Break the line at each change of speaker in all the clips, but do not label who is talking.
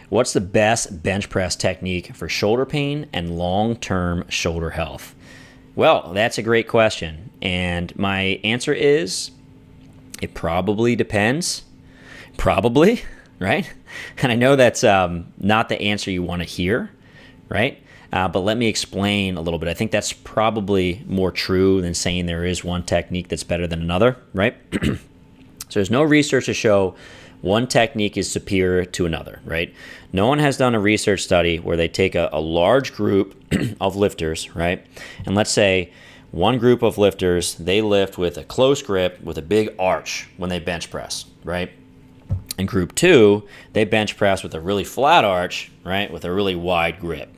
What's the best bench press technique for shoulder pain and long-term shoulder health? Well, that's a great question. And my answer is it probably depends. Probably, right? And I know that's not the answer you want to hear, right? But let me explain a little bit. I think that's probably more true than saying there is one technique that's better than another, right? So there's no research to show one technique is superior to another, right? No one has done a research study where they take a large group of lifters, right? And let's say one group of lifters, they lift with a close grip with a big arch when they bench press, right? And group two, they bench press with a really flat arch, right? With a really wide grip,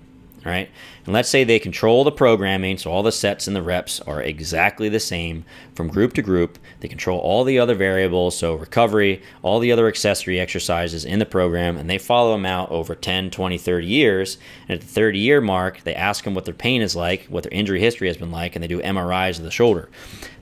right? And let's say they control the programming, so all the sets and the reps are exactly the same from group to group. They control all the other variables, so recovery, all the other accessory exercises in the program, and they follow them out over 10, 20, 30 years. And at the 30-year mark, they ask them what their pain is like, what their injury history has been like, and they do MRIs of the shoulder.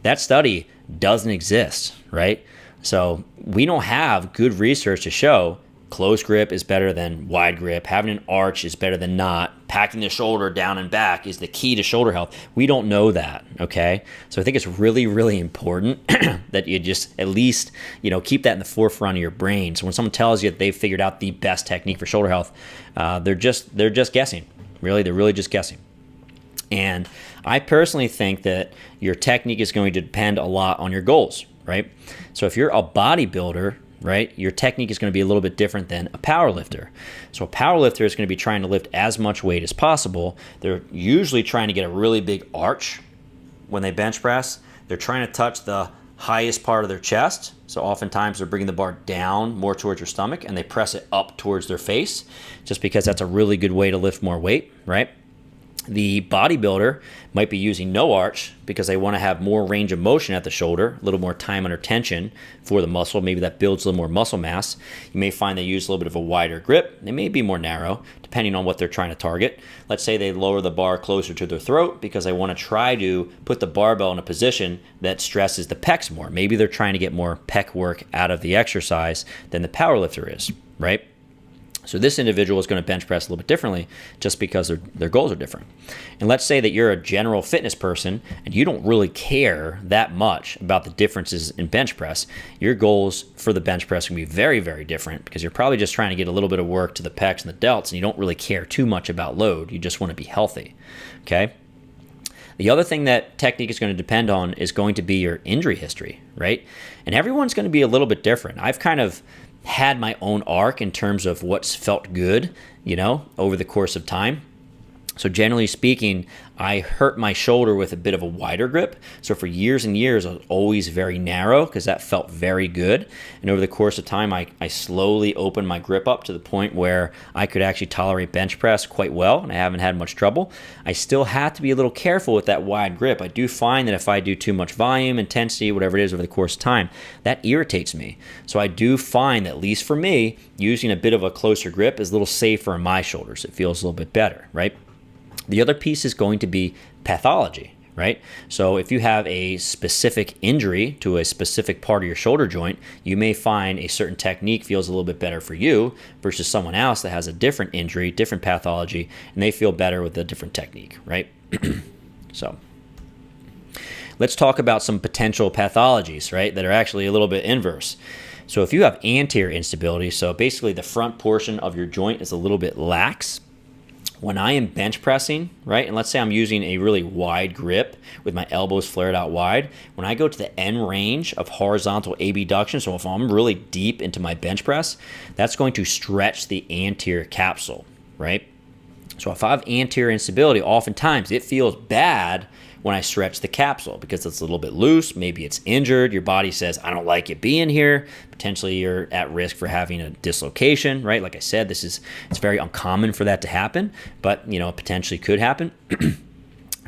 That study doesn't exist, right? So we don't have good research to show close grip is better than wide grip. Having an arch is better than not. Packing the shoulder down and back is the key to shoulder health. We don't know that, okay? So I think it's really, really important that you just at least, keep that in the forefront of your brain. So when someone tells you that they've figured out the best technique for shoulder health, they're just guessing. Really, they're really just guessing. And I personally think that your technique is going to depend a lot on your goals, right? So if you're a bodybuilder, right, your technique is going to be a little bit different than a power lifter. So a power lifter is going to be trying to lift as much weight as possible. They're usually trying to get a really big arch when they bench press. They're trying to touch the highest part of their chest. So oftentimes they're bringing the bar down more towards your stomach and they press it up towards their face just because that's a really good way to lift more weight, right? The bodybuilder might be using no arch because they want to have more range of motion at the shoulder, a little more time under tension for the muscle. Maybe that builds a little more muscle mass. You may find they use a little bit of a wider grip. They may be more narrow, depending on what they're trying to target. Let's say they lower the bar closer to their throat because they want to try to put the barbell in a position that stresses the pecs more. Maybe they're trying to get more pec work out of the exercise than the power lifter is, right? So this individual is going to bench press a little bit differently just because their goals are different. And let's say that you're a general fitness person and you don't really care that much about the differences in bench press. Your goals for the bench press can be very, very different because you're probably just trying to get a little bit of work to the pecs and the delts and you don't really care too much about load. You just want to be healthy, okay? The other thing that technique is going to depend on is going to be your injury history, right? And everyone's going to be a little bit different. I've kind of had my own arc in terms of what's felt good, over the course of time. So generally speaking, I hurt my shoulder with a bit of a wider grip. So for years and years, I was always very narrow because that felt very good. And over the course of time, I slowly opened my grip up to the point where I could actually tolerate bench press quite well, and I haven't had much trouble. I still have to be a little careful with that wide grip. I do find that if I do too much volume, intensity, whatever it is over the course of time, that irritates me. So I do find that, at least for me, using a bit of a closer grip is a little safer on my shoulders. It feels a little bit better, right? The other piece is going to be pathology, right? So if you have a specific injury to a specific part of your shoulder joint, you may find a certain technique feels a little bit better for you versus someone else that has a different injury, different pathology, and they feel better with a different technique, right? So let's talk about some potential pathologies, right, that are actually a little bit inverse. So if you have anterior instability, so basically the front portion of your joint is a little bit lax, when I am bench pressing, right, and let's say I'm using a really wide grip with my elbows flared out wide, when I go to the end range of horizontal abduction, so if I'm really deep into my bench press, that's going to stretch the anterior capsule, right? So if I have anterior instability, oftentimes it feels bad when I stretch the capsule because it's a little bit loose, maybe it's injured, your body says, I don't like it being here, potentially you're at risk for having a dislocation, right? Like I said, it's very uncommon for that to happen, but it potentially could happen.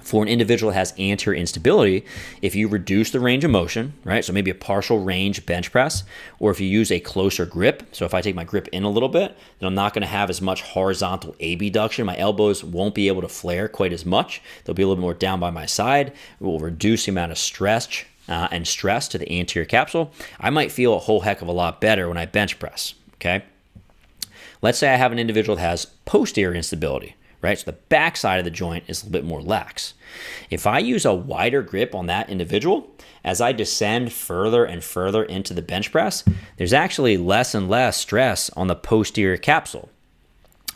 For an individual that has anterior instability, if you reduce the range of motion, right, so maybe a partial range bench press, or if you use a closer grip, so if I take my grip in a little bit, then I'm not going to have as much horizontal abduction. My elbows won't be able to flare quite as much. They'll be a little bit more down by my side. It will reduce the amount of stretch and stress to the anterior capsule. I might feel a whole heck of a lot better when I bench press, okay? Let's say I have an individual that has posterior instability, right? So the back side of the joint is a little bit more lax. If I use a wider grip on that individual, as I descend further and further into the bench press, there's actually less and less stress on the posterior capsule.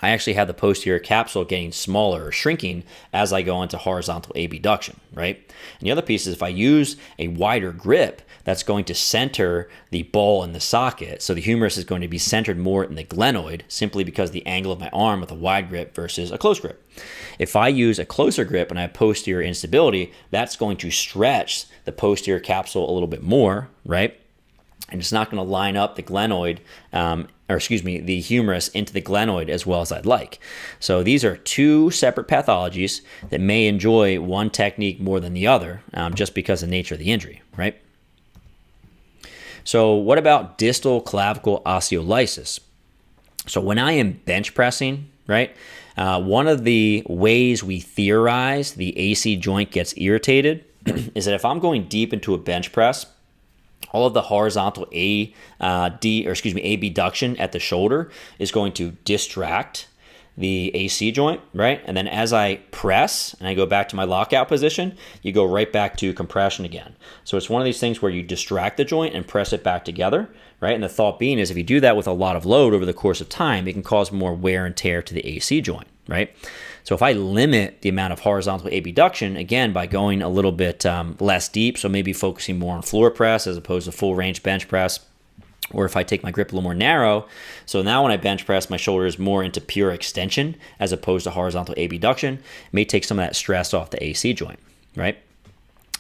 I actually have the posterior capsule getting smaller or shrinking as I go into horizontal abduction, right? And the other piece is if I use a wider grip, that's going to center the ball in the socket. So the humerus is going to be centered more in the glenoid simply because the angle of my arm with a wide grip versus a close grip. If I use a closer grip and I have posterior instability, that's going to stretch the posterior capsule a little bit more, right? And it's not going to line up the glenoid, the humerus into the glenoid as well as I'd like. So these are two separate pathologies that may enjoy one technique more than the other, just because of the nature of the injury, right? So what about distal clavicle osteolysis? So when I am bench pressing, right, one of the ways we theorize the AC joint gets irritated is that if I'm going deep into a bench press, all of the horizontal abduction at the shoulder is going to distract the AC joint, right? And then as I press and I go back to my lockout position, you go right back to compression again. So it's one of these things where you distract the joint and press it back together, right? And the thought being is if you do that with a lot of load over the course of time, it can cause more wear and tear to the AC joint, right? So if I limit the amount of horizontal abduction, again, by going a little bit less deep, so maybe focusing more on floor press as opposed to full range bench press, or if I take my grip a little more narrow, so now when I bench press, my shoulder is more into pure extension as opposed to horizontal abduction, it may take some of that stress off the AC joint, right?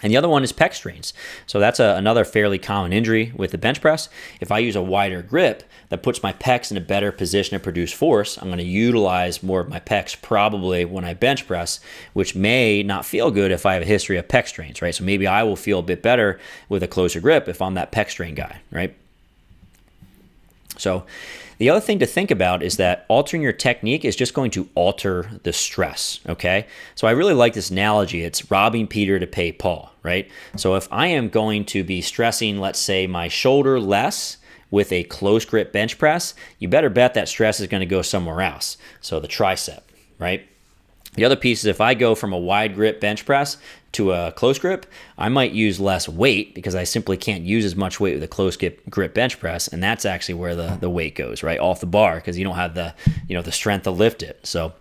And the other one is pec strains. So that's another fairly common injury with the bench press. If I use a wider grip that puts my pecs in a better position to produce force, I'm going to utilize more of my pecs probably when I bench press, which may not feel good if I have a history of pec strains, right? So maybe I will feel a bit better with a closer grip if I'm that pec strain guy, right? So the other thing to think about is that altering your technique is just going to alter the stress, okay? So I really like this analogy. It's robbing Peter to pay Paul, right? So if I am going to be stressing, let's say, my shoulder less with a close grip bench press, you better bet that stress is going to go somewhere else. So the tricep, right? The other piece is if I go from a wide grip bench press to a close grip, I might use less weight because I simply can't use as much weight with a close grip bench press, and that's actually where the weight goes, right, off the bar because you don't have the strength to lift it. So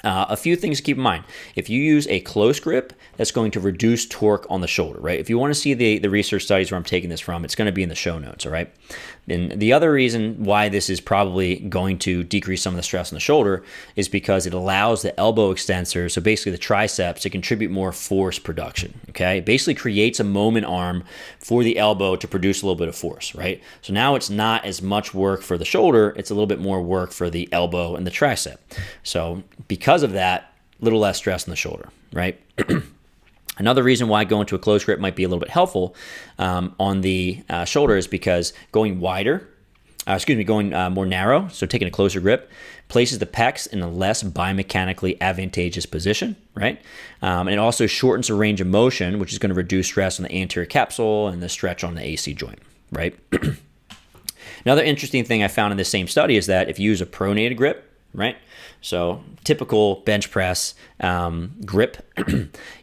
a few things to keep in mind. If you use a close grip, that's going to reduce torque on the shoulder, right? If you want to see the research studies where I'm taking this from, it's going to be in the show notes, all right? And the other reason why this is probably going to decrease some of the stress on the shoulder is because it allows the elbow extensor, so basically the triceps, to contribute more force production, okay? It basically creates a moment arm for the elbow to produce a little bit of force, right? So now it's not as much work for the shoulder, it's a little bit more work for the elbow and the tricep. So because of that, a little less stress on the shoulder, right? Another reason why going to a close grip might be a little bit helpful on the shoulder is because going more narrow, so taking a closer grip, places the pecs in a less biomechanically advantageous position, right? And it also shortens the range of motion, which is going to reduce stress on the anterior capsule and the stretch on the AC joint, right? Another interesting thing I found in this same study is that if you use a pronated grip, right? So typical bench press grip,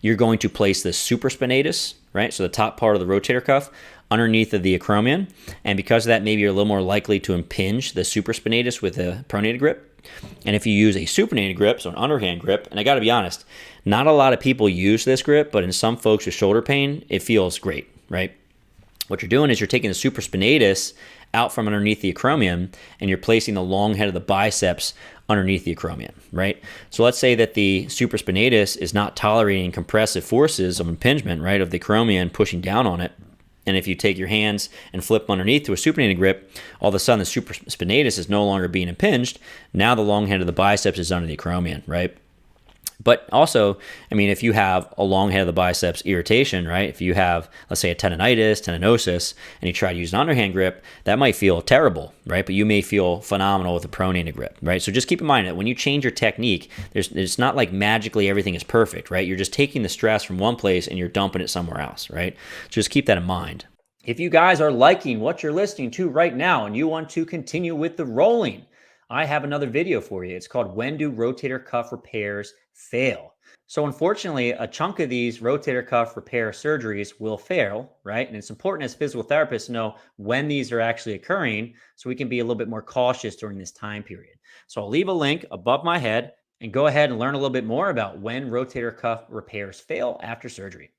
you're going to place the supraspinatus, right? So the top part of the rotator cuff underneath of the acromion. And because of that, maybe you're a little more likely to impinge the supraspinatus with a pronated grip. And if you use a supinated grip, so an underhand grip, and I got to be honest, not a lot of people use this grip, but in some folks with shoulder pain, it feels great, right? What you're doing is you're taking the supraspinatus out from underneath the acromion, and you're placing the long head of the biceps underneath the acromion, right? So let's say that the supraspinatus is not tolerating compressive forces of impingement, right, of the acromion pushing down on it. And if you take your hands and flip them underneath to a supinated grip, all of a sudden the supraspinatus is no longer being impinged. Now the long head of the biceps is under the acromion, right? But also, I mean, if you have a long head of the biceps irritation, right? If you have, let's say, a tendonitis, tendinosis, and you try to use an underhand grip, that might feel terrible, right? But you may feel phenomenal with a pronated grip, right? So just keep in mind that when you change your technique, it's not like magically everything is perfect, right? You're just taking the stress from one place and you're dumping it somewhere else, right? So just keep that in mind. If you guys are liking what you're listening to right now and you want to continue with the rolling, I have another video for you. It's called When Do Rotator Cuff Repairs Fail? So, unfortunately, a chunk of these rotator cuff repair surgeries will fail, right? And it's important as physical therapists to know when these are actually occurring so we can be a little bit more cautious during this time period. So, I'll leave a link above my head and go ahead and learn a little bit more about when rotator cuff repairs fail after surgery.